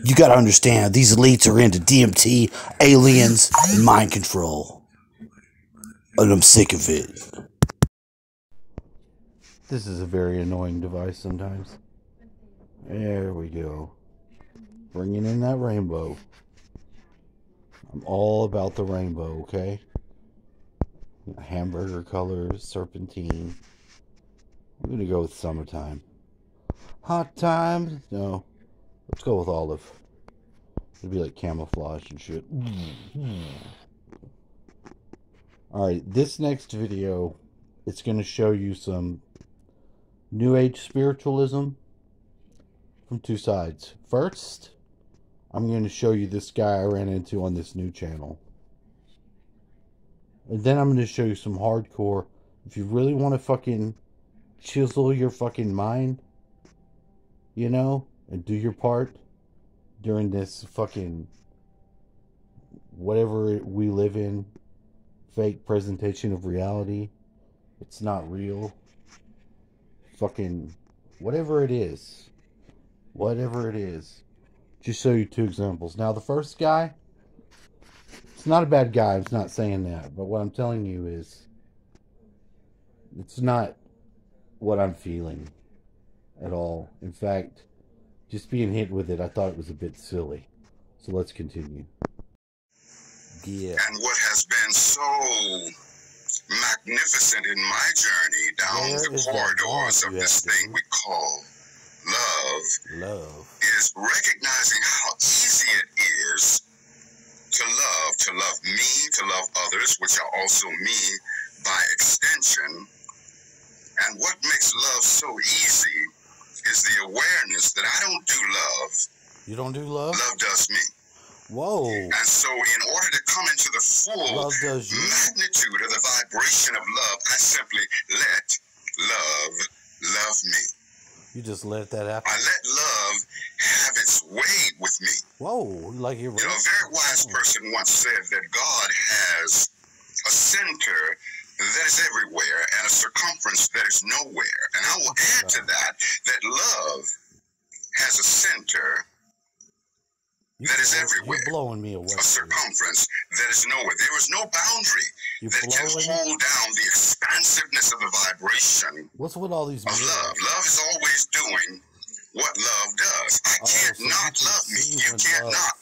You gotta understand, these elites are into DMT, aliens, and mind control. And I'm sick of it. This is a very annoying device sometimes. There we go. Bringing in that rainbow. I'm all about the rainbow, okay? Hamburger colors, serpentine. I'm gonna go with summertime. Hot times? No. Let's go with olive. It'd be like camouflage and shit. Alright, this next video, it's gonna show you some New Age spiritualism from two sides. First, I'm going to show you this guy I ran into on this new channel. And then I'm going to show you some hardcore. If you really want to fucking chisel your fucking mind, you know, and do your part during this fucking whatever we live in, fake presentation of reality. It's not real. Fucking whatever it is. Whatever it is. Just show you two examples. Now, the first guy, it's not a bad guy. I'm not saying that. But what I'm telling you is, it's not what I'm feeling at all. In fact, just being hit with it, I thought it was a bit silly. So let's continue. Yeah. And what has been so magnificent in my journey down the corridors of this thing we call love is recognizing how easy it is to love me, to love others, which are also me by extension. And what makes love so easy is the awareness that I don't do love. You don't do love? Love does me. Whoa. And so in order to come into the full magnitude of the vibration of love, I simply let love me. You just let that happen? I let love have its way with me. Whoa, like you're right. You know, a very wise person once said that God has a center that is everywhere and a circumference that is nowhere. And I will add to that love has a center that is everywhere. You're blowing me away. A circumference that is nowhere. There is no boundary that can hold down the expansiveness of the vibration. What's with all these of love? Love is always doing what love does. I can't not love me. You can't not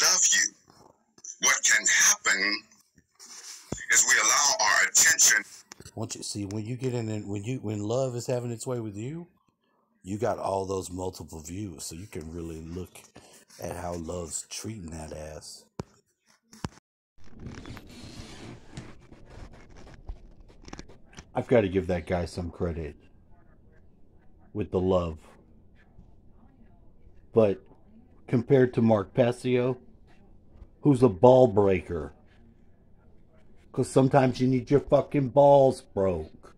love you. What can happen is we allow our attention. Once you see, when you get in it, when love is having its way with you, you got all those multiple views, so you can really look at how love's treating that ass. I've got to give that guy some credit with the love. But compared to Mark Passio, who's a ball breaker, because sometimes you need your fucking balls broke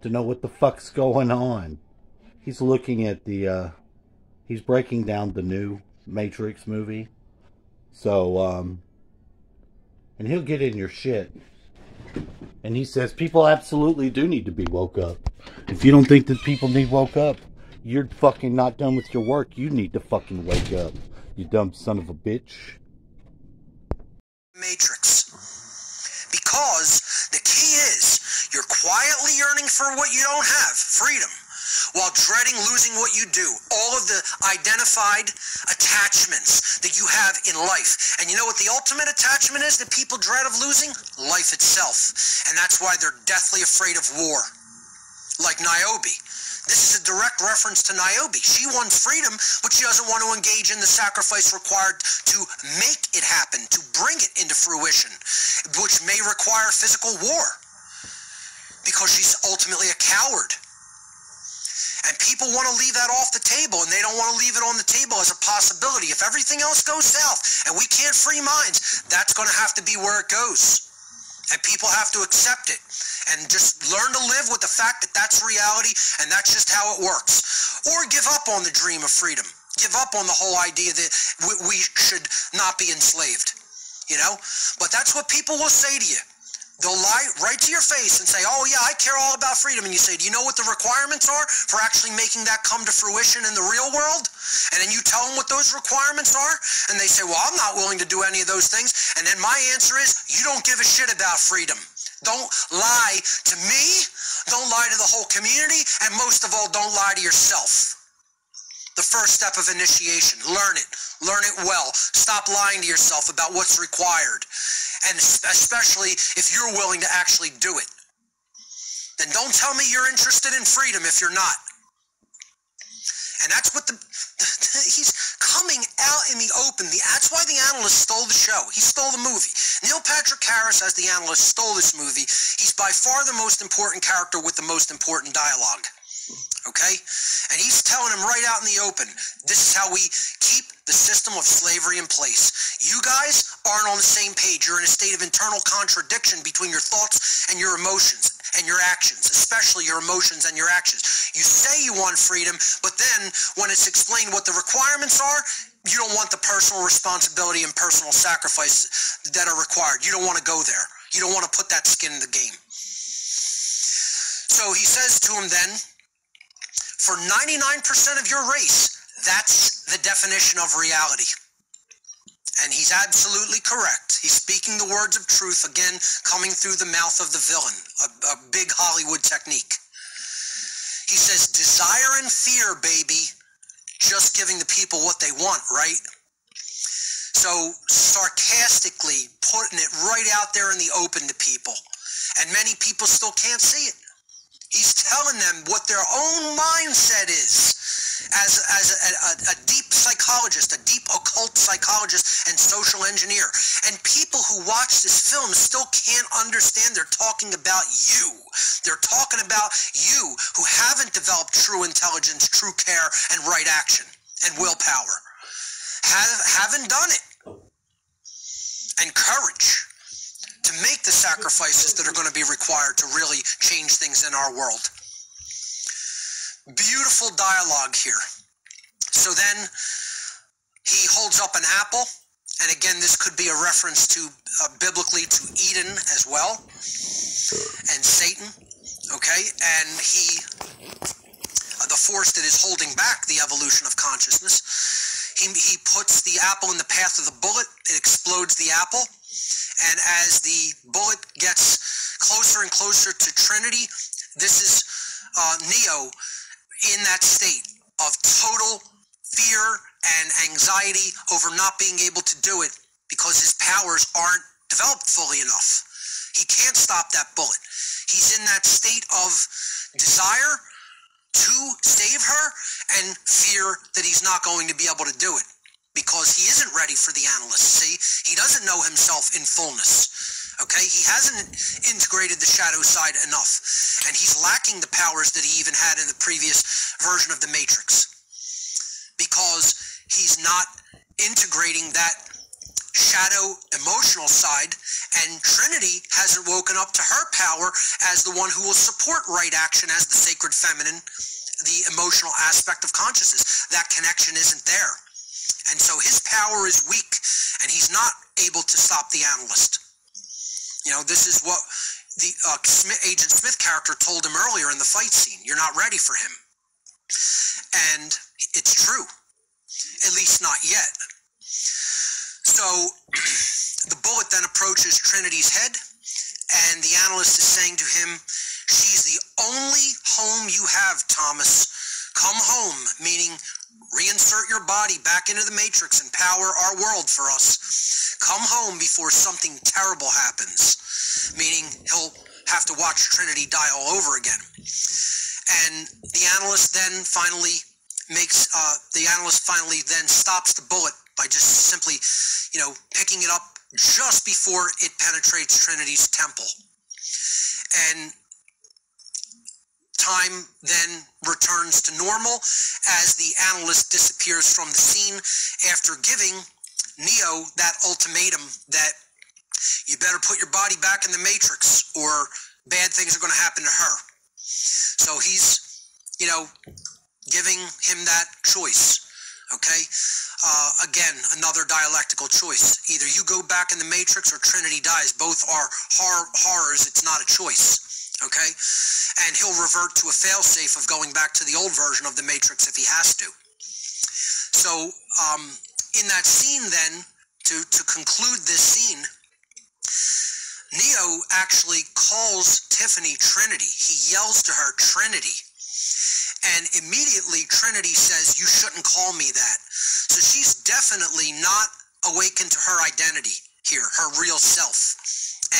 to know what the fuck's going on. He's looking at the, he's breaking down the new Matrix movie. So, and he'll get in your shit. And he says people absolutely do need to be woke up. If you don't think that people need woke up, you're fucking not done with your work. You need to fucking wake up, you dumb son of a bitch. Matrix. Because the key is you're quietly yearning for what you don't have, freedom, while dreading losing what you do. All of the identified attachments that you have in life. And you know what the ultimate attachment is that people dread of losing? Life itself. And that's why they're deathly afraid of war. Like Niobe. This is a direct reference to Niobe. She wants freedom, but she doesn't want to engage in the sacrifice required to make it happen, to bring it into fruition, which may require physical war, because she's ultimately a coward. And people want to leave that off the table, and they don't want to leave it on the table as a possibility. If everything else goes south and we can't free minds, that's going to have to be where it goes. And people have to accept it and just learn to live with the fact that that's reality and that's just how it works. Or give up on the dream of freedom. Give up on the whole idea that we should not be enslaved. You know? But that's what people will say to you. They'll lie right to your face and say, oh yeah, I care all about freedom. And you say, do you know what the requirements are for actually making that come to fruition in the real world? And then you tell them what those requirements are, and they say, well, I'm not willing to do any of those things. And then my answer is, you don't give a shit about freedom. Don't lie to me, don't lie to the whole community, and most of all, don't lie to yourself. The first step of initiation, learn it well. Stop lying to yourself about what's required, and especially if you're willing to actually do it. Then don't tell me you're interested in freedom if you're not. And that's what he's coming out in the open. That's why the analyst stole the show. He stole the movie. Neil Patrick Harris, as the analyst, stole this movie. He's by far the most important character with the most important dialogue. Okay? And he's telling him right out in the open, this is how we keep the system of slavery in place. You guys aren't on the same page. You're in a state of internal contradiction between your thoughts and your emotions and your actions, especially your emotions and your actions. You say you want freedom, but then when it's explained what the requirements are, you don't want the personal responsibility and personal sacrifice that are required. You don't want to go there. You don't want to put that skin in the game. So he says to him then, for 99% of your race, that's the definition of reality. And he's absolutely correct. He's speaking the words of truth, again, coming through the mouth of the villain, a big Hollywood technique. He says, desire and fear, baby, just giving the people what they want, right? So sarcastically putting it right out there in the open to people. And many people still can't see it. He's telling them what their own mindset is as a deep psychologist, a deep occult psychologist and social engineer. And people who watch this film still can't understand they're talking about you. They're talking about you who haven't developed true intelligence, true care, and right action and willpower. Haven't done it. And courage to make the sacrifices that are going to be required to really change things in our world. Beautiful dialogue here. So then he holds up an apple, and again, this could be a reference to biblically to Eden as well, and Satan, okay? And the force that is holding back the evolution of consciousness, he puts the apple in the path of the bullet, it explodes the apple. And as the bullet gets closer and closer to Trinity, this is Neo in that state of total fear and anxiety over not being able to do it because his powers aren't developed fully enough. He can't stop that bullet. He's in that state of desire to save her and fear that he's not going to be able to do it, because he isn't ready for the analyst. See, he doesn't know himself in fullness. Okay, he hasn't integrated the shadow side enough, and he's lacking the powers that he even had in the previous version of the Matrix, because he's not integrating that shadow emotional side, and Trinity hasn't woken up to her power as the one who will support right action as the sacred feminine, the emotional aspect of consciousness. That connection isn't there. And so his power is weak, and he's not able to stop the analyst. You know, this is what the Agent Smith character told him earlier in the fight scene. You're not ready for him. And it's true. At least not yet. So the bullet then approaches Trinity's head, and the analyst is saying to him, she's the only home you have, Thomas. Come home, meaning reinsert your body back into the Matrix and power our world for us. Come home before something terrible happens, meaning he'll have to watch Trinity die all over again. And the analyst then finally stops the bullet by just simply, picking it up just before it penetrates Trinity's temple. And time then returns to normal as the analyst disappears from the scene after giving Neo that ultimatum that you better put your body back in the Matrix or bad things are going to happen to her. So he's, giving him that choice Okay? Again, another dialectical choice. Either you go back in the Matrix or Trinity dies. Both are horrors. It's not a choice. Okay? And he'll revert to a failsafe of going back to the old version of the Matrix if he has to. So, in that scene then, to conclude this scene, Neo actually calls Tiffany Trinity. He yells to her, Trinity. And immediately Trinity says, you shouldn't call me that. So she's definitely not awakened to her identity here, her real self.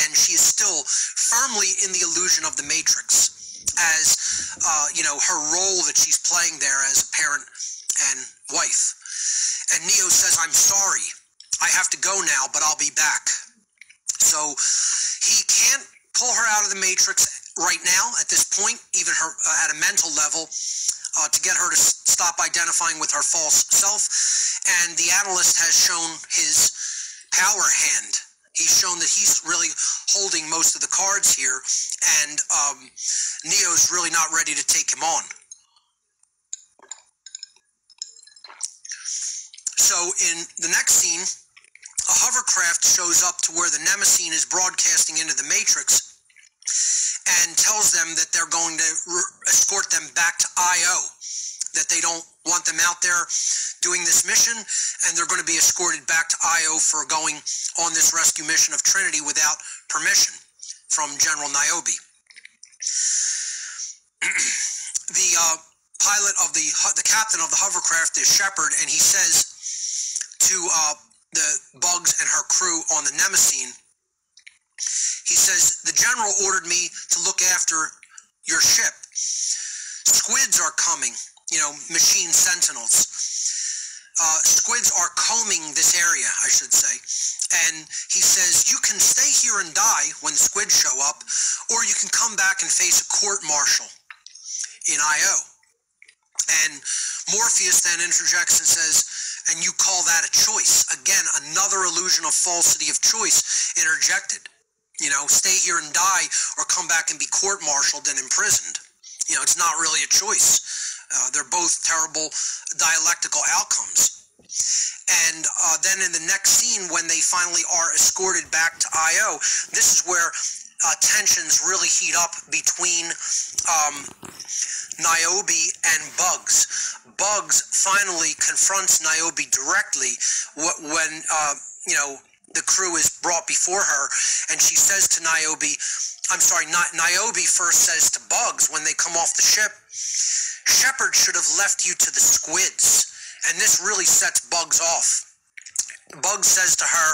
And she is still firmly in the illusion of the Matrix as, her role that she's playing there as a parent and wife. And Neo says, I'm sorry. I have to go now, but I'll be back. So he can't pull her out of the Matrix right now at this point, even her at a mental level, to get her to stop identifying with her false self. And the analyst has shown his power hand. He's shown that he's really holding most of the cards here, and Neo's really not ready to take him on. So in the next scene, a hovercraft shows up to where the Nemesis is broadcasting into the Matrix and tells them that they're going to escort them back to Io, that they don't want them out there doing this mission, and they're going to be escorted back to Io for going on this rescue mission of Trinity without permission from General Niobe. The pilot of the captain of the hovercraft is Shepard, and he says to the Bugs and her crew on the Nemesis, he says, the general ordered me to look after your ship. Squids are coming, machine sentinels. Squids are combing this area, I should say. And he says, you can stay here and die when the squids show up, or you can come back and face a court-martial in Io. And Morpheus then interjects and says, and you call that a choice. Again, another illusion of falsity of choice interjected. Stay here and die or come back and be court-martialed and imprisoned. It's not really a choice. They're both terrible dialectical outcomes. And then in the next scene, when they finally are escorted back to Io, this is where tensions really heat up between Niobe and Bugs. Bugs finally confronts Niobe directly when, the crew is brought before her, and she says to Niobe, Niobe first says to Bugs when they come off the ship, Shepard should have left you to the squids. And this really sets Bugs off. Bugs says to her,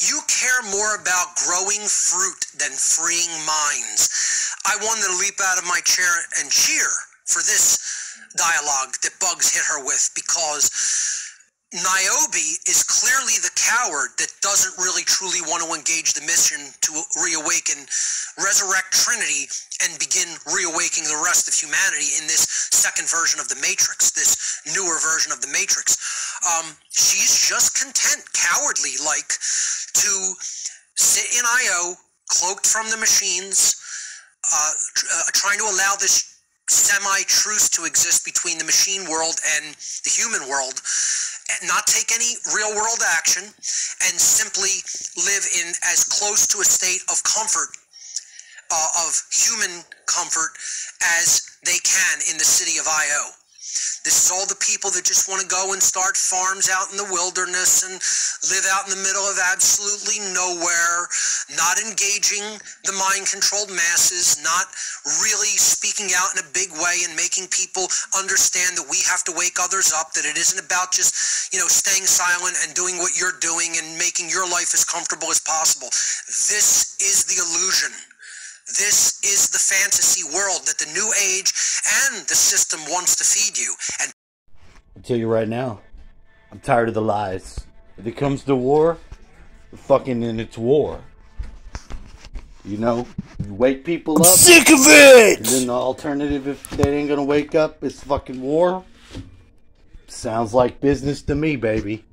you care more about growing fruit than freeing minds. I wanted to leap out of my chair and cheer for this dialogue that Bugs hit her with, because Niobe is clearly the coward that doesn't really truly want to engage the mission to reawaken, resurrect Trinity, and begin reawakening the rest of humanity in this second version of the Matrix, this newer version of the Matrix. She's just content, cowardly-like, to sit in Io, cloaked from the machines, trying to allow this semi-truce to exist between the machine world and the human world, and not take any real-world action, and simply live in as close to a state of comfort, of human comfort, as they can in the city of Io. This is all the people that just want to go and start farms out in the wilderness and live out in the middle of absolutely nowhere, not engaging the mind-controlled masses, not really speaking out in a big way and making people understand that we have to wake others up, that it isn't about just, staying silent and doing what you're doing and making your life as comfortable as possible. This is the illusion. This is the fantasy world that the new age and the system wants to feed you. And I'll tell you right now, I'm tired of the lies. If it comes to war, it's war. You wake people up. I'm sick of it! And then the alternative, if they ain't gonna wake up, is fucking war. Sounds like business to me, baby.